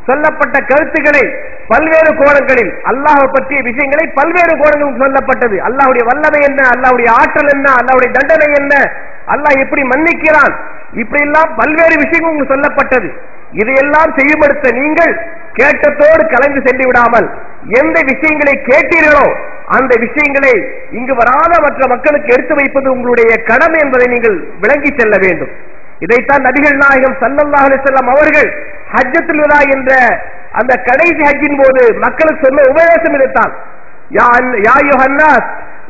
சொல்லப்பட்ட கருத்துக்களை பல்வேறு கோணங்களில் அல்லாஹ் பற்றிய விஷயங்களை பல்வேறு கோணங்களில் சொல்லப்பட்டது. அல்லாஹ்வுடைய வல்லமை என்ன, அல்லாஹ்வுடைய ஆற்றல் என்ன, அல்லாஹ்வுடைய தண்டனை என்ன, அல்லாஹ் எப்படி மன்னிக்கிறான், இப்படி எல்லாம் பல்வேறு விஷயங்கள் உங்களுக்கு சொல்லப்பட்டது. இதையெல்லாம் செய்யப்படுத்த நீங்கள் கேட்டத்தோடு கலந்து சென்று விடாமல் எந்த விஷயங்களை கேட்டீர்களோ அந்த விஷயங்களை இங்கு வராத மற்ற மக்களுக்கு எடுத்து வைப்பது உங்களுடைய கடமை என்பதை நீங்கள் விளங்கி செல்ல வேண்டும். இதைத்தான் நபிகள் நாயகம் ஸல்லல்லாஹு அலைஹி வஸல்லம் அவர்கள் ஹஜ்ஜத்துல் வதா என்ற அந்த கடைசி ஹஜ்ஜின் போது மக்களுக்கு சொன்ன உபதேசம் இதுதான். யா அய்யுஹன் நாஸ்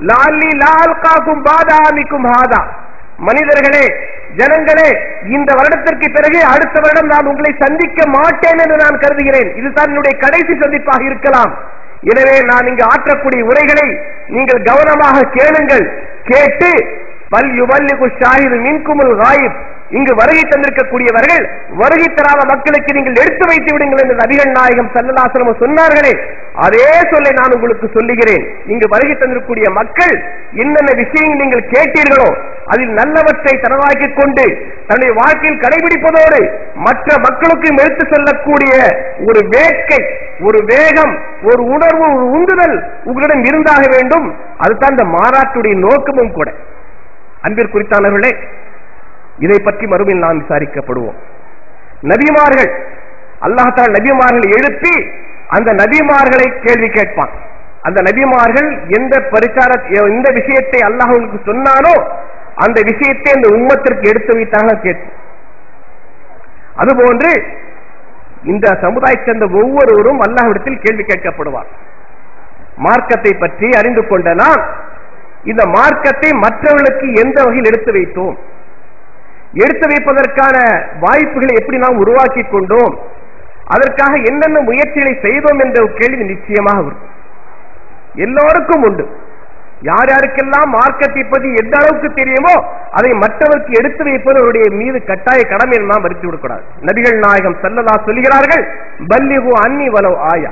லஅல்லி லா அல்காகும் பாதா மிக்கும் ஹாதா, மனிதர்களே, ஜனங்களே, இந்த வருடத்திற்கு பிறகு அடுத்த வருடம் நான் உங்களை சந்திக்க மாட்டேன் என்று நான் கருதுகிறேன். இதுதான் என்னுடைய கடைசி சந்திப்பாக இருக்கலாம். எனவே நான் இங்கு ஆற்றக்கூடிய உரைகளை நீங்கள் கவனமாக கேளுங்கள். கேட்டு பல் யுபல்லிகு ஷாஹிது மின்குமுல் காயிப், இங்கு வருகை தந்திருக்கக்கூடியவர்கள் வருகை தராத மக்களுக்கு நீங்கள் எடுத்து வைத்து விடுங்கள் என்று நபிகள் நாயகம் ஸல்லல்லாஹு அலைஹி வஸல்லம் சொன்னார்களே, அதே சொல்லை நான் உங்களுக்கு சொல்லுகிறேன். இங்கு வருகை தந்திருக்கக்கூடிய மக்கள் என்னென்ன விஷயங்கள் நீங்கள் கேட்டீர்களோ அதில் நல்லவற்றை தனவாக்கிக் கொண்டு தன்னுடைய வாழ்க்கையில் கடைபிடிப்பதோடு மற்ற மக்களுக்கும் எடுத்து சொல்லக்கூடிய ஒரு வேட்கை, ஒரு வேகம், ஒரு உணர்வு, ஒரு உந்துதல் உங்களிடம் இருந்தாக வேண்டும். அதுதான் இந்த மாநாட்டுடைய நோக்கமும் கூட. அன்பிற்குரித்தானவர்களே, இதை பற்றி மறுமையில் நாம் விசாரிக்கப்படுவோம். நபிமார்கள், அல்லாஹ் தஆலா நபிமார்கள் எழுப்பி அந்த நபிமார்களை கேள்வி கேட்பான். அந்த நபிமார்கள் எந்த விஷயத்தை அல்லாஹ்வுக்கு சொன்னானோ அந்த விஷயத்தை அந்த உம்மத்திற்கு எடுத்து வைத்தாங்க கேட்போம். அதுபோன்று இந்த சமுதாயத்தை சேர்ந்த ஒவ்வொருவரும் அல்லாஹ்விடத்தில் கேள்வி கேட்கப்படுவார். மார்க்கத்தை பற்றி அறிந்து கொண்ட நாம் இந்த மார்க்கத்தை மற்றவர்களுக்கு எந்த வகையில் எடுத்து வைத்தோம், எடுத்து வைப்பதற்கான வாய்ப்புகளை எப்படி நாம் உருவாக்கி கொண்டோம், அதற்காக என்னென்ன முயற்சிகளை செய்தோம் என்ற கேள்வி நிச்சயமாக வரும். எல்லோருக்கும் உண்டு. யார் யாருக்கெல்லாம் மார்க்கத்தை பற்றி எந்த அளவுக்கு தெரியுமோ அதை மற்றவருக்கு எடுத்து வைப்பது அவருடைய மீது கட்டாய கடமை நாம் மறுத்து விடக்கூடாது. நபிகள் நாயகம் ஸல்லல்லாஹு சொல்கிறார்கள், பல்லிகு அன்னி வலவ் ஆயா,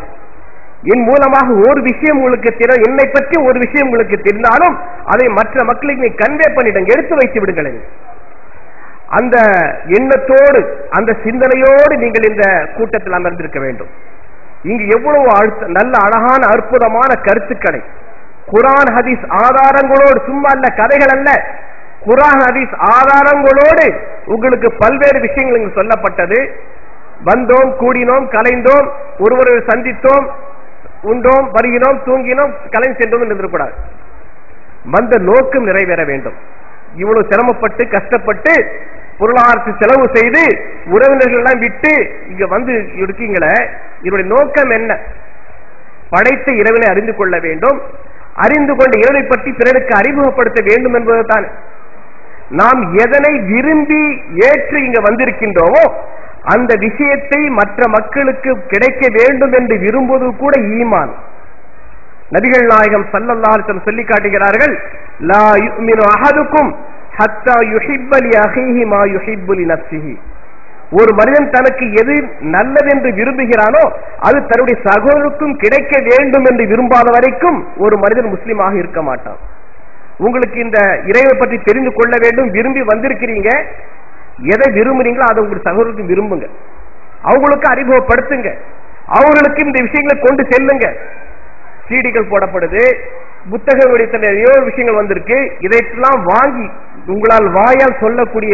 என் மூலமாக ஒரு விஷயம் உங்களுக்கு தெரியும், என்னை பற்றி ஒரு விஷயம் உங்களுக்கு தெரிந்தாலும் அதை மற்ற மக்களுக்கு நீ கன்வே பண்ணிடுங்க, எடுத்து வைத்து விடுங்கள். அந்த எண்ணத்தோடு அந்த சிந்தனையோடு நீங்கள் இந்த கூட்டத்தில் அமர்ந்திருக்க வேண்டும். இங்கு எவ்வளவு நல்ல அழகான அற்புதமான கருத்துக்களை குர்ஆன் ஹதீஸ் ஆதாரங்களோடு, சும்மா அல்ல, கதைகள் அல்ல, குர்ஆன் ஹதீஸ் ஆதாரங்களோடு உங்களுக்கு பல்வேறு விஷயங்கள் இங்கு சொல்லப்பட்டது. வந்தோம், கூடினோம், கலைந்தோம், ஒருவரை சந்தித்தோம், உண்டோம், வருகினோம், தூங்கினோம், கலைந்து சென்றோம் என்று இருக்கக்கூடாது. வந்த நோக்கம் நிறைவேற வேண்டும். இவ்வளவு சிரமப்பட்டு கஷ்டப்பட்டு பொருளாதாரத்தை செலவு செய்து உறவினர்கள் எல்லாம் விட்டு இங்க வந்து இருக்கீங்களே, இதனுடைய நோக்கம் என்ன? படைத்த இறைவனை அறிந்து கொள்ள வேண்டும். அறிந்து கொண்ட இறைவனை பற்றி பிறருக்கு அறிமுகப்படுத்த வேண்டும் என்பதுதான். நாம் எதனை விரும்பி ஏற்று இங்க வந்திருக்கின்றோமோ அந்த விஷயத்தை மற்ற மக்களுக்கு கிடைக்க வேண்டும் என்று விரும்புவது கூட ஈமான். நபிகள் நாயகம் ஸல்லல்லாஹு அலைஹி வஸல்லம் சொல்லி காட்டுகிறார்கள், லா யுமினு அஹதுக்கும் ஹத்தா யுஹிப்ப லி அஹீஹி மா யுஹிப்பு லி நஃப்ஸிஹி. ஒரு மனிதன் தனக்கு எது நல்லது என்று விரும்புகிறானோ அது தன்னுடைய சகோதரருக்கும் கிடைக்க வேண்டும் என்று விரும்பாத வரைக்கும் ஒரு மனிதன் முஸ்லீமாக இருக்க மாட்டான். உங்களுக்கு இந்த இறைவை பற்றி தெரிந்து கொள்ள வேண்டும், விரும்பி வந்திருக்கிறீங்க, எதை விரும்புறீங்களோ அதை உங்களுக்கு சகோதரருக்கு விரும்புங்க, அவங்களுக்கு அறிமுகப்படுத்துங்க, அவர்களுக்கு இந்த விஷயங்களை கொண்டு செல்லுங்க. சீடிகள் போடப்படுது, புத்தகங்களுடைய நிறைய விஷயங்கள் வந்திருக்கு, இதையெல்லாம் வாங்கி உங்களால் வாயால் சொல்லக்கூடிய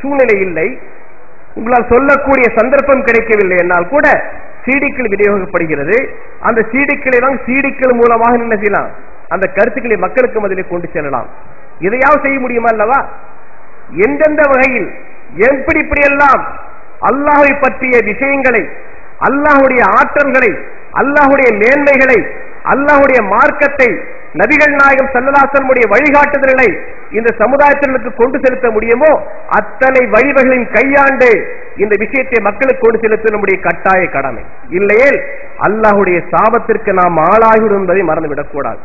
சூழ்நிலை இல்லை, உங்களால் சொல்லக்கூடிய சந்தர்ப்பம் கிடைக்கவில்லை என்னால் கூட சீடிக்கள் விநியோகிக்கப்படுகிறது. அந்த சீடிக்களை தான் சீடிக்கள் மூலமாக என்ன செய்யலாம், அந்த கருத்துக்களை மக்களுக்கு மத்தியிலே கொண்டு செல்லலாம். இதையாவது செய்ய முடியுமா அல்லவா? எந்தெந்த வகையில் எப்படியெல்லாம் அல்லாஹ்வை பற்றிய விஷயங்களை, அல்லாஹ்வுடைய ஆற்றல்களை, அல்லாஹ்வுடைய மேன்மைகளை, அல்லாஹ்வுடைய மார்க்கத்தை, நபிகள் நாயகம் ஸல்லல்லாஹு அலைஹி வஸல்லம் வழிகாட்டுதல்களை இந்த சமுதாயத்திற்கு கொண்டு செலுத்த முடியுமோ அத்தனை வழிவகைகளையும் கையாண்டு இந்த விஷயத்தை மக்களுக்கு கொண்டு செலுத்த நம்முடைய கட்டாய கடமை. இல்லையேல் அல்லாஹ்வுடைய சாபத்திற்கு நாம் ஆளாகிறோம் என்பதை மறந்துவிடக் கூடாது.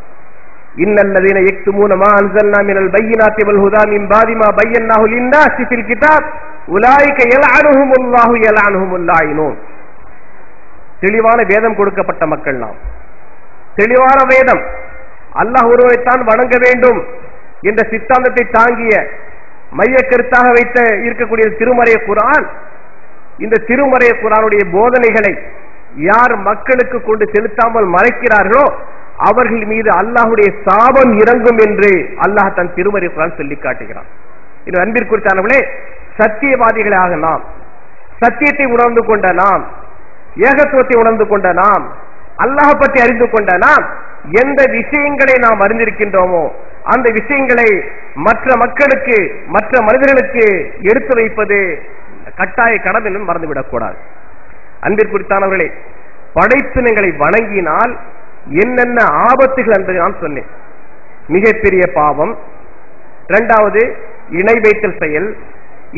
இன்னல்லதீன யக்துமூன மா அன்ஸல்னா மினல் பையினாத்தி வல் ஹுதா மின் பாதி மா பையன்னாஹு லின்னாஸி ஃபில் கிதாப் உலாயிக யல்அனுஹுமுல்லாஹு யல்அனுஹுமுல் லாயினூன். தெளிவான வேதம் கொடுக்கப்பட்ட மக்கள் நாம். தெளிவான வேதம், அல்லாஹ் ஒருவரைத்தான் வணங்க வேண்டும் என்ற சித்தாந்தத்தை தாங்கிய மைய கருத்தாக வைத்த இருக்கக்கூடிய திருமறை குர்ஆன் இந்த திருமறை குர்ஆனுடைய போதனைகளை யார் மக்களுக்கு கொண்டு செலுத்தாமல் மறைக்கிறார்களோ அவர்கள் மீது அல்லாஹ்வுடைய சாபம் இறங்கும் என்று அல்லாஹ் தன் திருமறை குர்ஆன் சொல்லி காட்டுகிறான். இது அன்பிற்குரியவர்களே, சத்தியவாதிகளாக நாம், சத்தியத்தை உணர்ந்து கொண்ட நாம், ஏகத்துவத்தை உணர்ந்து கொண்ட நாம், அல்லாஹ் பற்றி அறிந்து கொண்ட நாம், எந்த விஷயங்களை நாம் அறிந்திருக்கின்றோமோ அந்த விஷயங்களை மற்ற மக்களுக்கு, மற்ற மனிதர்களுக்கு எடுத்து வைப்பது கட்டாய கடமை என்று மறந்துவிடக் கூடாது. அன்பிற்குரியவர்களே, படைப்பினங்களை வணங்கினால் என்னென்ன ஆபத்துகள் என்று நான் சொன்னேன். மிகப்பெரிய பாவம். இரண்டாவது, இணை வைத்தல் செயல்.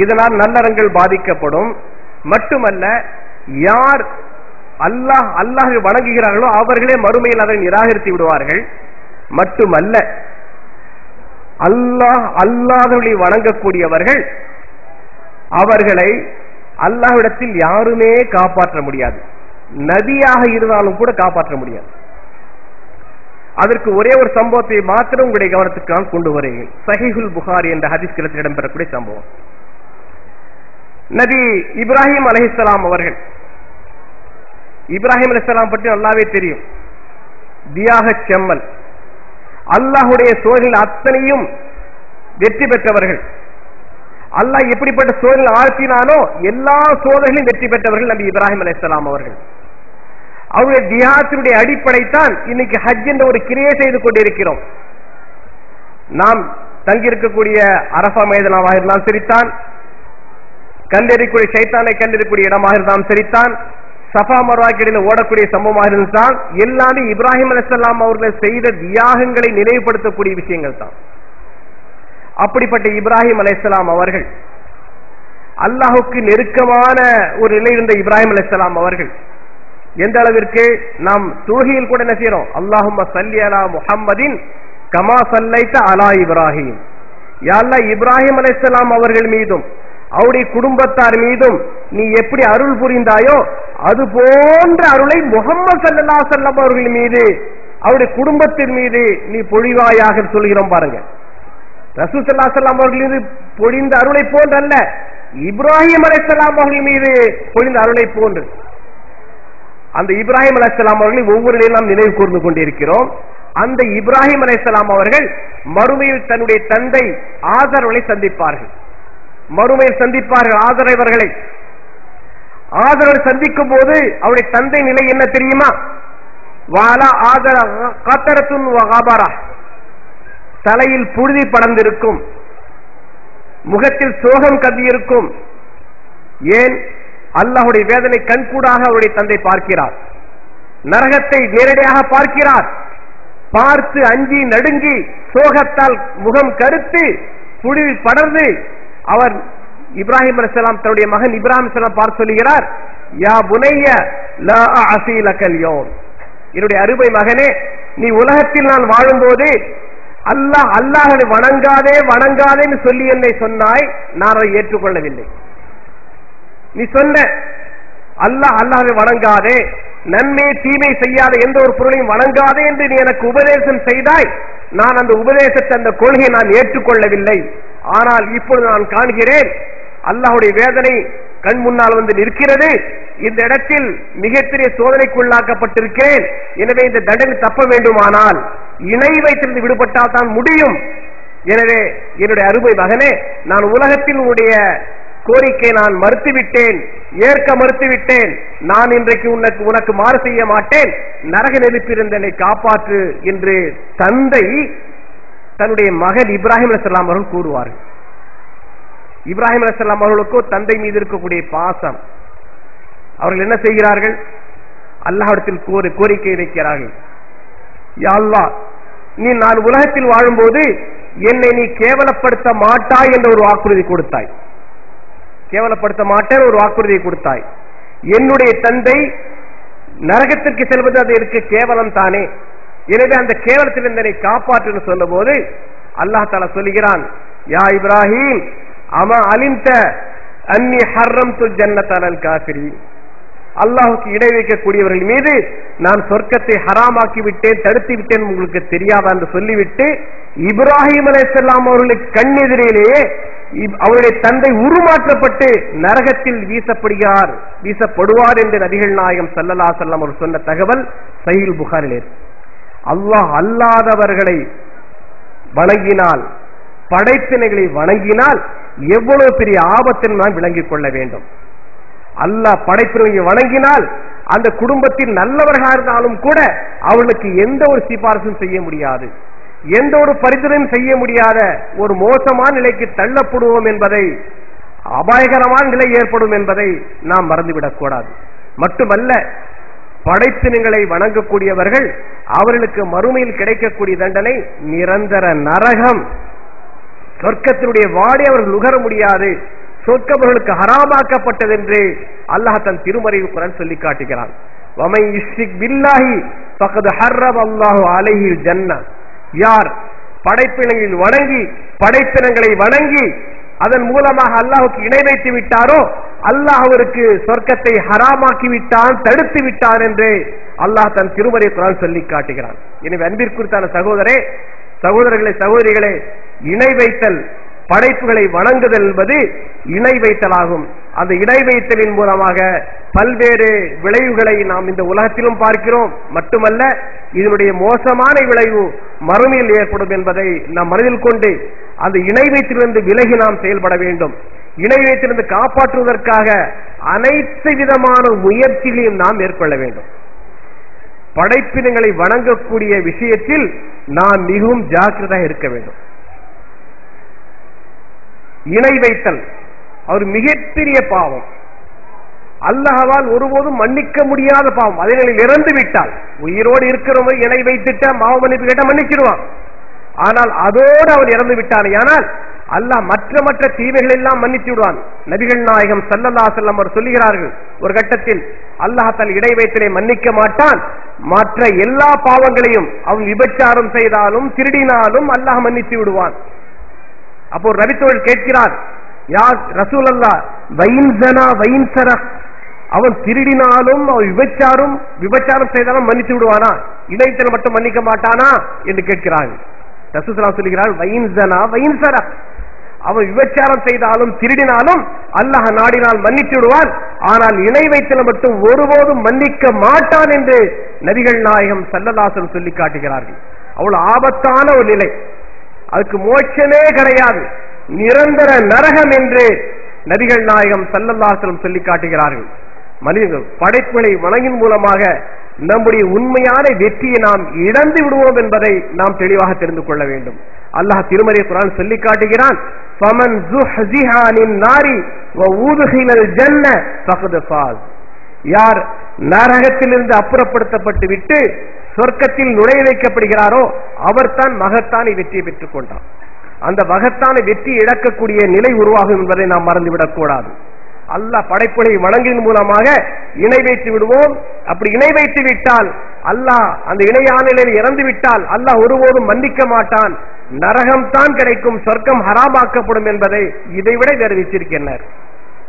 இதனால் நல்லறங்கள் பாதிக்கப்படும். மட்டுமல்ல, யார் அல்லாஹ் வணங்குகிறார்களோ அவர்களே மறுமையில் அதை நிராகரித்து விடுவார்கள். மட்டுமல்ல, அல்லாஹ்வை வணங்கக்கூடியவர்கள் அவர்களை அல்லாஹ்விடத்தில் யாருமே காப்பாற்ற முடியாது. நபியாக இருந்தாலும் கூட காப்பாற்ற முடியாது. அதற்கு ஒரே ஒரு சம்பவத்தை மாத்திரம் உங்களுடைய கவனத்துக்கு நான் கொண்டு வருகிறேன். சஹீஹுல் புகாரி என்ற ஹதீஸ் கிரந்தத்தில் இடம்பெறக்கூடிய சம்பவம். நபி இப்ராஹிம் அலைஹிஸ்ஸலாம் அவர்கள், இப்ராஹிம் அலைஹிஸ்ஸலாம் பற்றி நல்லாவே தெரியும். தியாக செம்மல், அல்லாஹ்வுடைய சோதனையில் அத்தனையும் வெற்றி பெற்றவர்கள். அல்லாஹ் எப்படிப்பட்ட சோதனையில் ஆழ்த்தினானோ எல்லா சோதனையிலும் வெற்றி பெற்றவர்கள் நபி இப்ராஹிம் அலைஹிஸ்ஸலாம் அவர்கள். அவருடைய தியாகத்தினுடைய அடிப்படை தான் இன்னைக்கு ஹஜ் என்ற ஒரு கிரியை செய்து கொண்டிருக்கிறோம். நாம் தங்கியிருக்கக்கூடிய அரபா மைதானமாக இருந்தாலும் சரித்தான், கண்டறிக்கூடிய சைத்தானை கண்டறிக்கூடிய இடமாக இருந்தாலும் சரித்தான், சஃபா மர்வாக்கிடையில் ஓடக்கூடிய சம்பவமாக இருந்தால் எல்லாமே இப்ராஹிம் அலைஹிஸ்ஸலாம் அவர்கள் செய்த தியாகங்களை நினைவுபடுத்தக்கூடிய விஷயங்கள் தான். அப்படிப்பட்ட இப்ராஹிம் அலைஹிஸ்ஸலாம் அவர்கள், அல்லாஹுக்கு நெருக்கமான ஒரு நிலை இருந்த இப்ராஹிம் அலைஹிஸ்ஸலாம் அவர்கள் எந்த அளவிற்கு நாம் தொழுகையில் கூட என்ன செய்யறோம்? அல்லாஹும்ம ஸல்லி அலா முஹம்மதின் கமா ஸல்லைத அலா இப்ராஹிம். யா அல்லாஹ், இப்ராஹிம் அலைஹிஸ்ஸலாம் அவர்கள் மீதும் அவருடைய குடும்பத்தார் மீதும் நீ எப்படி அருள் புரிந்தாயோ அது போன்ற அருளை முஹம்மது ஸல்லல்லாஹு அலைஹி வஸல்லம் அவர்கள் மீது, அவருடைய குடும்பத்தின் மீது நீ பொழிவாயாக சொல்கிறோம். பாருங்க, ரசூல் ஸல்லல்லாஹு அலைஹி வஸல்லம் அவர்கள் மீது பொழிந்த அருளை போன்றல்ல, இப்ராஹிம் அலைஹிஸ்ஸலாம் அவர்கள் மீது பொழிந்த அருளை போன்று. அந்த இப்ராஹிம் அலைஹிஸ்ஸலாம் அவர்களை ஒவ்வொரு நிலையும் நாம் நினைவு கூர்ந்து கொண்டிருக்கிறோம். அந்த இப்ராஹிம் அலைஹிஸ்ஸலாம் அவர்கள் மறுமையில் தன்னுடைய தந்தை ஆதரவர்களை சந்திப்பார்கள். மறுமையில் சந்திப்பார்கள் ஆதரவர்களை. ஆதரவை சந்திக்கும் போது அவருடைய தந்தை நிலை என்ன தெரியுமா? வாலா ஆதர கத்தரத்துன் வகாபரா, தலையில் புழுதி படர்ந்திருக்கும், முகத்தில் சோகம் கதியிருக்கும். ஏன்? அல்லாஹ்வுடைய வேதனை கண்கூடாக அவருடைய தந்தை பார்க்கிறார். நரகத்தை நேரடியாக பார்க்கிறார். பார்த்து அஞ்சி நடுங்கி சோகத்தால் முகம் கருத்து புழுதி படர்ந்து அவர் இப்ராஹிம் அலைஹிஸ்ஸலாம் தன்னுடைய மகன் இப்ராஹிம் அலைஹிஸ்ஸலாம் பார்த்து சொல்லுகிறார், யா புனைய லா அஸீலகல் யௌம், என்னுடைய அருமை மகனே, நீ உலகத்தில் நான் வாழும்போது அல்லாஹ்வை வணங்காதே வணங்காதேன்னு சொல்லி என்னை சொன்னாய், நான் அதை ஏற்றுக்கொள்ளவில்லை. நீ சொன்ன அல்லாஹ்வை வணங்காதே, நன்மை தீமை செய்யாத எந்த ஒரு பொருளையும் வணங்காதே என்று நீ எனக்கு உபதேசம் செய்தாய். நான் அந்த உபதேசத்தை, அந்த கொள்கையை நான் ஏற்றுக்கொள்ளவில்லை. ஆனால் இப்பொழுது நான் காண்கிறேன், அல்லாஹ்வுடைய வேதனை கண் முன்னால் வந்து நிற்கிறது. இந்த இடத்தில் மிகப்பெரிய சோதனைக்குள்ளாக்கப்பட்டிருக்கிறேன். எனவே இந்த தண்டனை தப்ப வேண்டுமானால் இணை வைத்திருந்து விடுபட்டால் தான் முடியும். எனவே என்னுடைய அருமை மகனே, நான் உலகத்தில் உன்னுடைய கோரிக்கை நான் மறுத்துவிட்டேன், ஏற்க மறுத்துவிட்டேன். நான் இன்றைக்கு உனக்கு மாறு செய்ய மாட்டேன். நரக நெருப்பிலிருந்து என்னை காப்பாற்று என்று தந்தை தன்னுடைய மகன் இப்ராஹிம் அலைஹிஸ்ஸலாம் அவர்கள் கூறுவார்கள். இப்ராஹிம் அலைஹிஸ்ஸலாம் அவர்களுக்கோ தந்தை மீது இருக்கக்கூடிய பாசம். அவர்கள் என்ன செய்கிறார்கள்? அல்லாஹ்விடத்தில் கோரிக்கை வைக்கிறார்கள். யா அல்லாஹ், நீ நான் உலகத்தில் வாழும்போது என்னை நீ கேவலப்படுத்த மாட்டாய் என்ற ஒரு வாக்குறுதி கொடுத்தாய். கேவலப்படுத்த மாட்டேன் ஒரு வாக்குறுதியை கொடுத்தாய். என்னுடைய தந்தை நரகத்திற்கு செல்வது அது எனக்கு கேவலம் தானே. எனவே அந்த கேவலத்தில் என்னை காப்பாற்று சொல்லும் போது அல்லாஹ் தஆலா சொல்லுகிறான், யா இப்ராஹிம் அமா அலிம்த அன்னி ஹர்ரம்துல் ஜன்னத அலல் காஃபிரீன், அல்லாஹ்வுக்கு இடை வைக்கக்கூடியவர்கள் மீது நான் சொர்க்கத்தை ஹராமாக்கி விட்டேன், தடுத்து விட்டேன், உங்களுக்கு தெரியாதா என்று சொல்லிவிட்டு இப்ராஹிம் அலைஹிஸ்ஸலாம் அவர்களுக்கு கண்ணெதிரிலேயே அவருடைய தந்தை உருமாற்றப்பட்டு நரகத்தில் வீசப்படுவார் என்று நபிகள் நாயகம் ஸல்லல்லாஹு அலைஹி வஸல்லம் அவர் சொன்ன தகவல் சஹீஹ் புகாரிலே. அல்லாஹ் அல்லாதவர்களை வணங்கினால், படைப்பினைகளை வணங்கினால் எவ்வளவு பெரிய ஆபத்தை நாம் விளங்கிக் கொள்ள வேண்டும். அல்லாஹ் படைப்பினை வணங்கினால் அந்த குடும்பத்தில் நல்லவர்களாக இருந்தாலும் கூட அவர்களுக்கு எந்த ஒரு சிபாரிசும் செய்ய முடியாது, எந்த ஒரு பரிந்துரையும் செய்ய முடியாத ஒரு மோசமான நிலைக்கு தள்ளப்படுவோம் என்பதை, அபாயகரமான நிலை ஏற்படும் என்பதை நாம் மறந்துவிடக் கூடாது. மட்டுமல்ல, படைப்பினங்களை வணங்கக்கூடியவர்கள் அவர்களுக்கு மறுமையில் கிடைக்கக்கூடிய தண்டனை நிரந்தர நரகம். சொர்க்கத்தினுடைய வாடை அவர்கள் நுகர முடியாது, சொர்க்கம் அவர்களுக்கு ஹராமாக்கப்பட்டது என்று அல்லாஹ் தன் திருமறை குர்ஆன் சொல்லி காட்டுகிறான். வமை யுஷ்ரிக் பில்லாஹி ஃபகத் ஹர்ரம அல்லாஹு அலைஹில் ஜன்னah. யார் படைப்பினங்களில் வணங்கி, படைப்பினங்களை வணங்கி அதன் மூலமாக அல்லாஹுக்கு இணை வைத்து விட்டாரோ அல்லாஹ் அவருக்கு சொர்க்கத்தை ஹராமாக்கி விட்டான், தடுத்து விட்டான் என்று அல்லாஹ் தன் திருமறை குர்ஆன் சொல்லி காட்டுகிறான். எனவே அன்பிற்குரித்தான சகோதரர்களே, சகோதரிகளே, இணை வைத்தல், படைப்புகளை வணங்குதல் என்பது இணை வைத்தலாகும். அந்த இணை வைத்தலின் மூலமாக பல்வேறு விளைவுகளை நாம் இந்த உலகத்திலும் பார்க்கிறோம். மட்டுமல்ல, இதனுடைய மோசமான விளைவு மறுமையில் ஏற்படும் என்பதை நாம் மனதில் கொண்டு அந்த இணை வைத்திலிருந்து விலகி நாம் செயல்பட வேண்டும். இணை வைத்திலிருந்து காப்பாற்றுவதற்காக அனைத்து விதமான முயற்சிகளையும் நாம் மேற்கொள்ள வேண்டும். படைப்பினங்களை வணங்கக்கூடிய விஷயத்தில் நாம் மிகவும் ஜாக்கிரதையாக இருக்க வேண்டும். இணை வைத்தல் அவர் மிகப்பெரிய பாவம், அல்லாஹ்வால் ஒருபோதும் மன்னிக்க முடியாத பாவம். அதனை இறந்து விட்டால், உயிரோடு இருக்கிறவங்க இணை வைத்துட்ட மாவ மன்னிப்பு கேட்ட மன்னிச்சிடுவான். ஆனால் அதோடு அவன் இறந்து விட்டானே ஆனால் அல்லாஹ் மற்ற தீமைகள் எல்லாம் மன்னித்து விடுவான். நபிகள் நாயகம் ஸல்லல்லாஹு அலைஹி வஸல்லம் அவர் சொல்லுகிறார்கள், ஒரு கட்டத்தில் அல்லாஹ் தன் இணை வைத்தலை மன்னிக்க மாட்டான், மற்ற எல்லா பாவங்களையும் அவன் விபச்சாரம் செய்தாலும் திருடினாலும் அல்லாஹ் மன்னித்து விடுவான். அப்போ நபித்தோழர் கேட்கிறார், யா ரசூலல்லாஹ், வைன் ஸனா வைன் ஸரக், அவன் திருடினாலும் அவன் விபச்சாரம் செய்தாலும் மன்னித்து விடுவானா, இணைத்தல் மட்டும் மன்னிக்க மாட்டானா என்று கேட்கிறாங்க. ரசூல் ஸல்லல்லாஹு அலைஹி சொல்கிறார், வைன் ஸனா வைன் ஸரக், அவன் விபச்சாரம் செய்தாலும் திருடினாலும் அல்லாஹ் நாடினால் மன்னித்து விடுவான், ஆனால் இணை வைத்தல் மட்டும் ஒருபோதும் மன்னிக்க மாட்டான் என்று நபிகள் நாயகம் ஸல்லல்லாஹு அலைஹி வஸல்லம் சொல்லி காட்டுகிறார்கள். அவ்வளவு ஆபத்தான ஒரு நிலை, அதுக்கு மோட்சமே கிடையாது, நிரந்தர நரகம் என்று நபிகள் நாயகம் ஸல்லல்லாஹு அலைஹி வஸல்லம் சொல்லி காட்டுகிறார்கள். மனிதர்கள் படைப்புகளை வணங்கின் மூலமாக நம்முடைய உண்மையான வெற்றியை நாம் இழந்து விடுவோம் என்பதை நாம் தெளிவாக தெரிந்து கொள்ள வேண்டும். அல்லாஹ் திருமறை குர்ஆன் சொல்லி காட்டுகிறான், ஃபமன் ஸுஹ்ஸிஹ அனின் நாரி வ ஊதுஹிலல் ஜன்னah ஃபகத் ஃபாஸ். யார் நரகத்திலிருந்து அப்புறப்படுத்தப்பட்டு விட்டு சொர்க்கத்தில் நுழைய வைக்கப்படுகிறாரோ அவர்தான் மகத்தான வெற்றியை பெற்றுக் கொண்டார். அந்த மகத்தான வெற்றி இழக்கக்கூடிய நிலை உருவாகும் என்பதை நாம் மறந்துவிடக் கூடாது. அல்லாஹ் படைப்புகளை வணங்கின் மூலமாக இணை வைத்து விடுவோம். அப்படி இணை வைத்து விட்டால், அல்லாஹ் அந்த இணையான நிலையில் இறந்து விட்டால் அல்லாஹ் ஒருபோதும் மன்னிக்க மாட்டான், நரகம் தான் கிடைக்கும், சொர்க்கம் ஹராமாக்கப்படும் என்பதை இதைவிட வேறு வச்சிருக்கிறார்.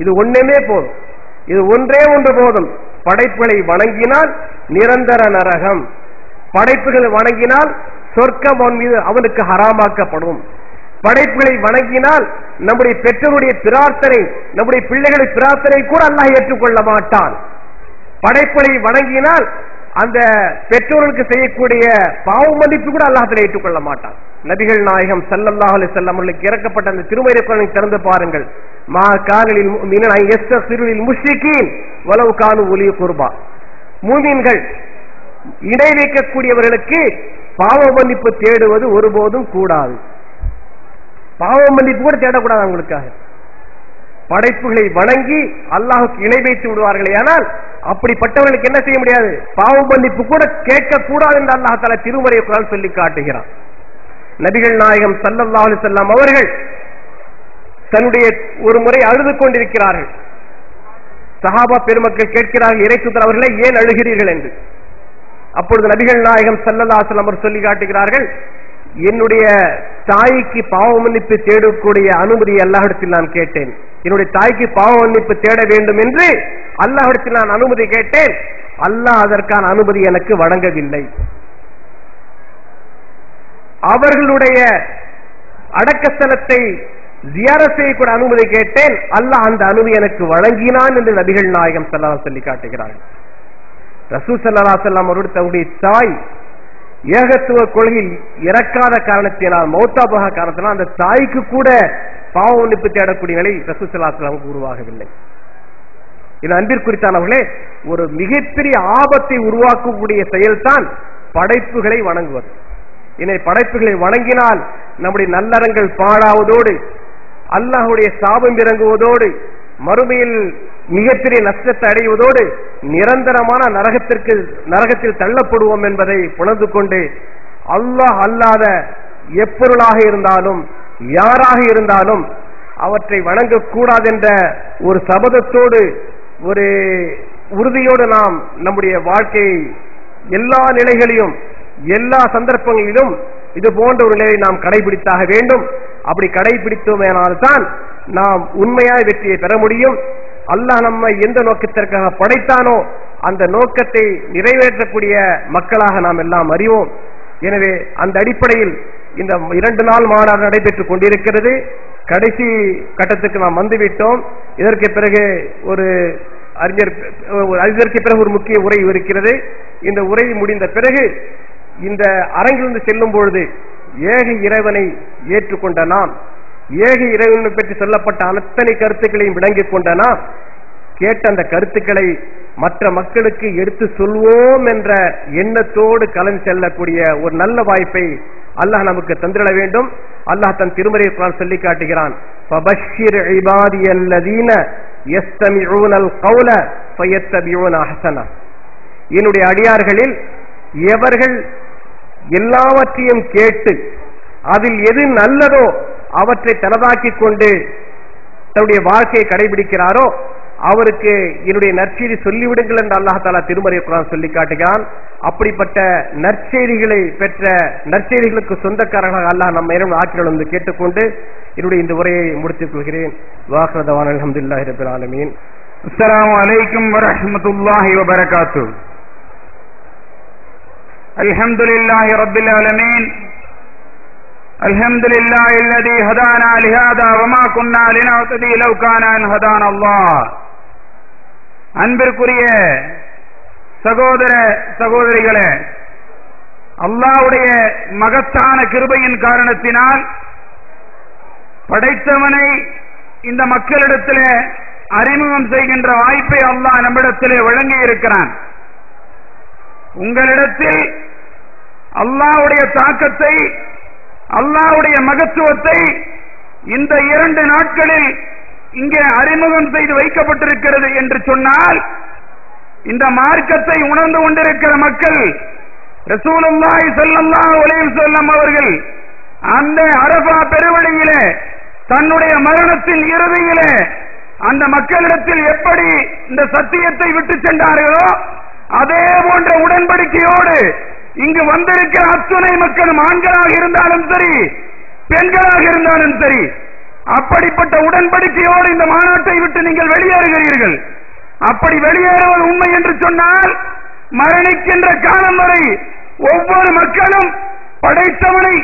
இது ஒண்ணுமே போதும், இது ஒன்றே ஒன்று போதும். படைப்புகளை வணங்கினால் நிரந்தர நரகம், படைப்புகளை வணங்கினால் சொர்க்கம் அவன் மீது அவனுக்கு ஹராமாக்கப்படும். படைப்புகளை வணங்கினால் நம்முடைய பெற்றோருடைய பிரார்த்தனை, நம்முடைய பிள்ளைகளை பிரார்த்தனை கூட அல்லாஹ் ஏற்றுக்கொள்ள மாட்டான். படைப்புகளை வணங்கினால் அந்த பெற்றோர்களுக்கு செய்யக்கூடிய பாவ மன்னிப்பு கூட அல்லாஹ் ஏற்றுக்கொள்ள மாட்டான். நபிகள் நாயகம் ஸல்லல்லாஹு அலைஹி வஸல்லம் அவர்களுக்கு இறக்கப்பட்ட அந்த திருமறை குர்ஆனை திறந்து பாருங்கள். மா கானலில் முஃமினீன யஸ்தக்ஃபிரு லில் முஷ்ரிகீன் வலவ் கானு உலி குர்பா. மூமின்கள் இணை வைக்கக்கூடியவர்களுக்கு பாவ மன்னிப்பு தேடுவது ஒருபோதும் கூடாது. பாவ மன்னிப்பு கூட தேடக்கூடாது அவங்களுக்காக. படைப்புகளை வணங்கி அல்லாஹுக்கு இணை வைத்து விடுவார்களே, ஆனால் அப்படிப்பட்டவர்களுக்கு என்ன செய்ய முடியாது, பாவ மன்னிப்பு கூட கேட்கக்கூடாது என்று அல்லாஹ் தஆலா திருமறை குர்ஆன் சொல்லி காட்டுகிறான். நபிகள் நாயகம் ஸல்லல்லாஹு அலைஹி வஸல்லம் அவர்கள் தன்னுடைய ஒரு முறை அழுது கொண்டிருக்கிறார்கள். சஹாபா பெருமக்கள் கேட்கிறார்கள், இறை தூதர் அவர்களே ஏன் அழுகிறீர்கள் என்று. அப்பொழுது நபிகள் நாயகம் ஸல்லல்லாஹு அலைஹி வஸல்லம் சொல்லி காட்டுகிறார்கள், என்னுடைய தாய்க்கு பாவ மன்னிப்பு தேடக்கூடிய அனுமதி அல்லாஹ்விடத்தில் நான் கேட்டேன். என்னுடைய தாய்க்கு பாவ மன்னிப்பு தேட வேண்டும் என்று அல்லாஹ்விடத்தில் நான் அனுமதி கேட்டேன். அல்லாஹ் அதற்கான அனுமதி எனக்கு வழங்கவில்லை. அவர்களுடைய அடக்கஸ்தலத்தை ஜியாரத் செய்யக்கூட அனுமதி கேட்டேன், அல்லாஹ் அந்த அனுமதி எனக்கு வழங்கினான் என்று நபிகள் நாயகம் ஸல்லல்லாஹு அலைஹி சொல்லி காட்டுகிறார்கள். ரசூல் ஸல்லல்லாஹு அலைஹி வஸல்லம் அவருடைய தன்னுடைய தாய் ஏகத்துவ கொள்கையில் இறக்காத காரணத்தினால், மௌத்தா போக காரணத்தினால் அந்த தாய்க்கு கூட பாவ மன்னிப்பு தேடக்கூடிய நிலை ரசூல் ஸல்லல்லாஹு அலைஹி வஸல்லம் உருவாகவில்லை. இது அன்பிற்குரித்தானவர்களே, ஒரு மிகப்பெரிய ஆபத்தை உருவாக்கக்கூடிய செயல்தான் படைப்புகளை வணங்குவது. இதை படைப்புகளை வணங்கினால் நம்முடைய நல்லறங்கள் பாழாவதோடு, அல்லாஹ்வுடைய சாபம் இறங்குவதோடு, மறுமையில் மிகப்பெரிய நஷ்டத்தை அடைவதோடு நிரந்தரமான நரகத்தில் தள்ளப்படுவோம் என்பதை புணர்ந்து கொண்டு, அல்லாஹ் அல்லாத எப்பொருளாக இருந்தாலும் யாராக இருந்தாலும் அவற்றை வணங்கக்கூடாது என்ற ஒரு சபதத்தோடு, ஒரு உறுதியோடு நாம் நம்முடைய வாழ்க்கையை எல்லா நிலைகளிலும் எல்லா சந்தர்ப்பங்களிலும் இது போன்ற ஒரு நிலையை நாம் கடைபிடித்தாக வேண்டும். அப்படி கடைபிடித்தோமேனால்தான் நாம் உண்மையாய் வெற்றியை பெற முடியும். அல்லாஹ் நம்மை எந்த நோக்கத்திற்காக படைத்தானோ அந்த நோக்கத்தை நிறைவேற்றக்கூடிய மக்களாக நாம் எல்லாம் அறிவோம். எனவே அந்த அடிப்படையில் இந்த 2 நாள் மாநாடு நடைபெற்றுக் கொண்டிருக்கிறது. கடைசி கட்டத்துக்கு நாம் வந்துவிட்டோம். இதற்கு பிறகு ஒரு முக்கிய உரை இருக்கிறது. இந்த உரை முடிந்த பிறகு இந்த அரங்கிலிருந்து செல்லும் பொழுது ஏக இறைவனை ஏற்றுக்கொண்ட நாம், ஏக இறைவனை பற்றி சொல்லப்பட்ட அத்தனை கருத்துக்களையும் விளங்கிக் கொண்ட நாம், கேட்ட அந்த கருத்துக்களை மற்ற மக்களுக்கு எடுத்து சொல்வோம் என்ற எண்ணத்தோடு கலந்து செல்லக்கூடிய ஒரு நல்ல வாய்ப்பை அல்லாஹ் நமக்கு தந்திட வேண்டும். அல்லாஹ் தன் திருமறையை குர்ஆன் சொல்லி காட்டுகிறான், ஃபபஷ்ஷிர் இபாதியல்லதீன யஸ்தமிஊனல் கௌல ஃபயத்தபிஊன அஹ்ஸனா. என்னுடைய அடியார்களில் எவர்கள் எல்லாவற்றையும் கேட்டு அதில் எது நல்லதோ அவற்றை தனதாக்கிக் கொண்டு தன்னுடைய வாழ்க்கையை கடைபிடிக்கிறாரோ அவருக்கு என்னுடைய நற்செய்தி சொல்லிவிடுங்கள் என்று அல்லாஹ் தஆலா திருமறை குர்ஆன் சொல்லி காட்டுகிறான். அப்படிப்பட்ட நற்செய்திகளை பெற்ற நற்செய்திகளுக்கு சொந்தக்காரர்களாக அல்லாஹ் நம்ம ஆட்சிகள் வந்து கேட்டுக்கொண்டு என்னுடைய இந்த உரையை முடித்துக் கொள்கிறேன். வாஹிரு தஅவானா அல்ஹம்துலில்லாஹி ரப்பில் ஆலமீன். அஸ்ஸலாமு அலைக்கும் வரஹ்மத்துல்லாஹி வபரகாத்துஹு. அல்ஹம்துலில்லாஹி ரப்பில் ஆலமீன். அல்ஹம்துலில்லாஹி அல்லதி ஹதானா லிஹாதா வமா குன்னா லினஹ்ததி லவ் கான அன் ஹதானா அல்லாஹ். அன்பிற்குரிய சகோதர சகோதரிகளே, அல்லாஹ்வுடைய மகத்தான கிருபையின் காரணத்தினால் படைத்தவனை இந்த மக்களிடத்திலே அறிமுகம் செய்கின்ற வாய்ப்பை அல்லாஹ் நம்மிடத்திலே வழங்கி இருக்கிறான். உங்களிடத்தில் அல்லாஹ்வுடைய தாக்கத்தை, அல்லாஹ்வுடைய மகத்துவத்தை இந்த 2 நாட்களில் இங்கே அறிமுகம் செய்து வைக்கப்பட்டிருக்கிறது என்று சொன்னால், இந்த மார்க்கத்தை உணர்ந்து கொண்டிருக்கிற மக்கள் ரசூலுல்லாஹி ஸல்லல்லாஹு அலைஹி வஸல்லம் அவர்கள் அந்த அரஃபா பெருவழியிலே தன்னுடைய மரணத்தின் இறுதியிலே அந்த மக்களிடத்தில் எப்படி இந்த சத்தியத்தை விட்டு சென்றார்களோ அதே போன்ற உடன்படிக்கையோடு இங்கு வந்திருக்கிற அத்துணை மக்களும் ஆண்களாக இருந்தாலும் சரி பெண்களாக இருந்தாலும் சரி அப்படிப்பட்ட உடன்படிக்கையோடு இந்த மாநாட்டை விட்டு நீங்கள் வெளியேறுகிறீர்கள். அப்படி வெளியேறுவது உண்மை என்று சொன்னால் மரணிக்கின்ற காலம் வரை ஒவ்வொரு மக்களும் படைத்தவனை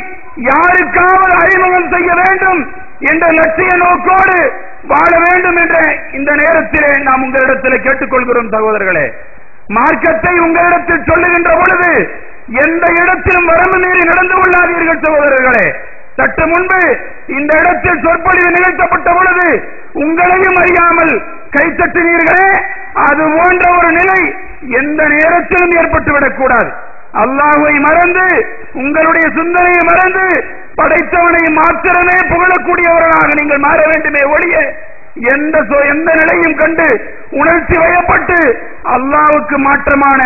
யாருக்காவது அறிமுகம் செய்ய வேண்டும் என்ற லட்சிய நோக்கோடு வாழ வேண்டும் என்ற இந்த நேரத்திலே நாம் உங்களிடத்தில் கேட்டுக்கொள்கிறோம். சகோதரர்களே, மார்க்கத்தை உங்களிடத்தில் சொல்லுகின்ற பொழுது எந்த இடத்திலும் வரம்பு மீறி நடந்து கொள்ளாதீர்கள். சகோதரர்களே, சற்று முன்பு இந்த இடத்தில் சொற்பொழிவு நிகழ்த்தப்பட்ட பொழுது உங்களையும் அறியாமல் கைத்தட்டினீர்களே, அது போன்ற ஒரு நிலை எந்த நேரத்திலும் ஏற்பட்டுவிடக் கூடாது. அல்லாஹ்வை மறந்து உங்களுடைய சிந்தனையை மறந்து படைத்தவனை மாத்திரமே புகழக்கூடியவர்களாக நீங்கள் மாற வேண்டுமே ஒழிய எந்த நிலையும் கண்டு உணர்ச்சி வயப்பட்டு அல்லாஹ்வுக்கு மாற்றமான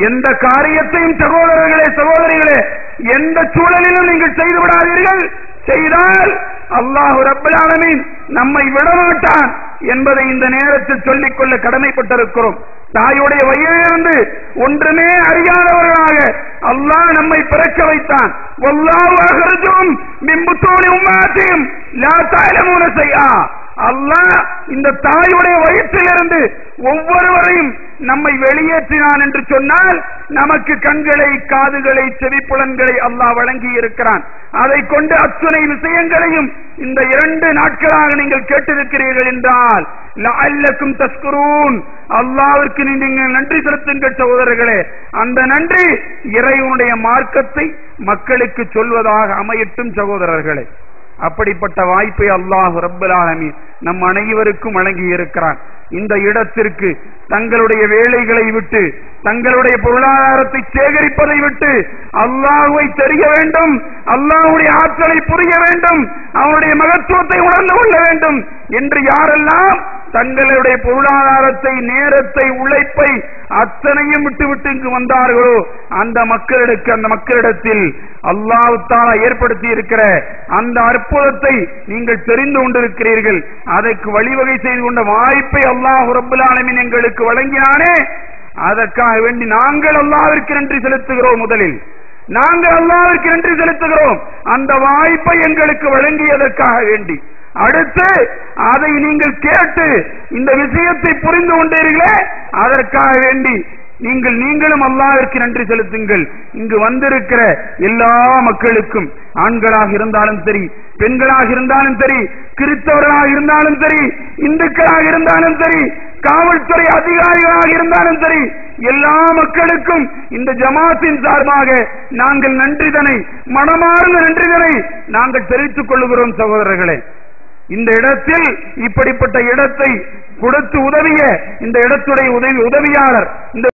எந்த காரியத்தையும் சகோதரர்களே சகோதரிகளே எந்த சூழலிலும் நீங்கள் செய்து விடாதீர்கள். செய்தால் அல்லாஹ் ரப்பல் ஆலமீன் நம்மை விடமாட்டான் என்பதை இந்த நேரத்தில் சொல்லிக்கொள்ள கடமைப்பட்டிருக்கிறோம். தாயுடைய வயிறிலிருந்து ஒன்றுமே அறியாதவர்களாக அல்லாஹ் நம்மை பிறக்க வைத்தான். வல்லாஹு அஹ்ரஜுஹும் மின் புத்தூனி உம்மஹாத்திஹிம் லா தஅலமூன ஷைஆ. அல்லாஹ் இந்த தாயுடைய வயிற்றிலிருந்து ஒவ்வொருவரையும் நம்மை வெளியேற்றினான் என்று சொன்னால் நமக்கு கண்களை, காதுகளை, செவிப்புலன்களை அல்லாஹ் வழங்கி இருக்கிறான். அதை கொண்டு அத்துணை விஷயங்களையும் இந்த 2 நாட்களாக நீங்கள் கேட்டிருக்கிறீர்கள் என்றால் லஅல்லக்கும் தஷ்குரூன், அல்லாஹ்விற்கு நீங்கள் நன்றி செலுத்துங்கள் சகோதரர்களே. அந்த நன்றி இறைவனுடைய மார்க்கத்தை மக்களுக்கு சொல்வதாக அமையட்டும் சகோதரர்களே. அப்படிப்பட்ட வாய்ப்பை அல்லாஹ் ரப்பல் ஆலமீன் நம் அனைவருக்கும் வழங்கி இருக்கிறான். இந்த இடத்திற்கு தங்களுடைய வேலைகளை விட்டு, தங்களுடைய பொருளாதாரத்தை சேகரிப்பதை விட்டு அல்லாஹ்வை தெரிய வேண்டும், அல்லாஹ்வுடைய ஆற்றலை புரிய வேண்டும், அவனுடைய மகத்துவத்தை உணர்ந்து கொள்ள வேண்டும் என்று யாரெல்லாம் தங்களுடைய பொருளாதாரத்தை, நேரத்தை, உழைப்பை அத்தனையும் விட்டுவிட்டு இங்கு வந்தார்களோ அந்த மக்களிடத்தில் அல்லாஹ் தஆலா ஏற்படுத்தி இருக்கிற அந்த அற்புதத்தை நீங்கள் தெரிந்து கொண்டிருக்கிறீர்கள். அதற்கு வழிவகை செய்து கொண்ட வாய்ப்பை அல்லாஹ் ரப்பல் ஆலமீன் எங்களுக்கு வழங்கினானே, அதற்காக வேண்டி நாங்கள் அல்லாஹ்விற்கு நன்றி செலுத்துகிறோம். முதலில் நாங்கள் அல்லாஹ்விற்கு நன்றி செலுத்துகிறோம் அந்த வாய்ப்பை எங்களுக்கு வழங்கியதற்காக வேண்டி. அடுத்து அதை நீங்கள் கேட்டு இந்த விஷயத்தை புரிந்து கொண்டீர்களே, அதற்காக வேண்டி நீங்களும் அல்லாஹ்விற்கு நன்றி செலுத்துங்கள். இங்கு வந்திருக்கிற எல்லா மக்களுக்கும், ஆண்களாக இருந்தாலும் சரி, பெண்களாக இருந்தாலும் சரி, கிறிஸ்தவர்களாக இருந்தாலும் சரி, இந்துக்களாக இருந்தாலும் சரி, காவல்துறை அதிகாரிகளாக இருந்தாலும் சரி, எல்லா மக்களுக்கும் இந்த ஜமாத்தின் சார்பாக நாங்கள் நன்றிதனை, மனமார்ந்த நன்றிதனை நாங்கள் தெரிவித்துக் கொள்கிறோம் சகோதரர்களே. இந்த இடத்தில் இப்படிப்பட்ட இடத்தை கொடுத்து உதவிய இந்த இடத்துடைய உதவியாளர், இந்த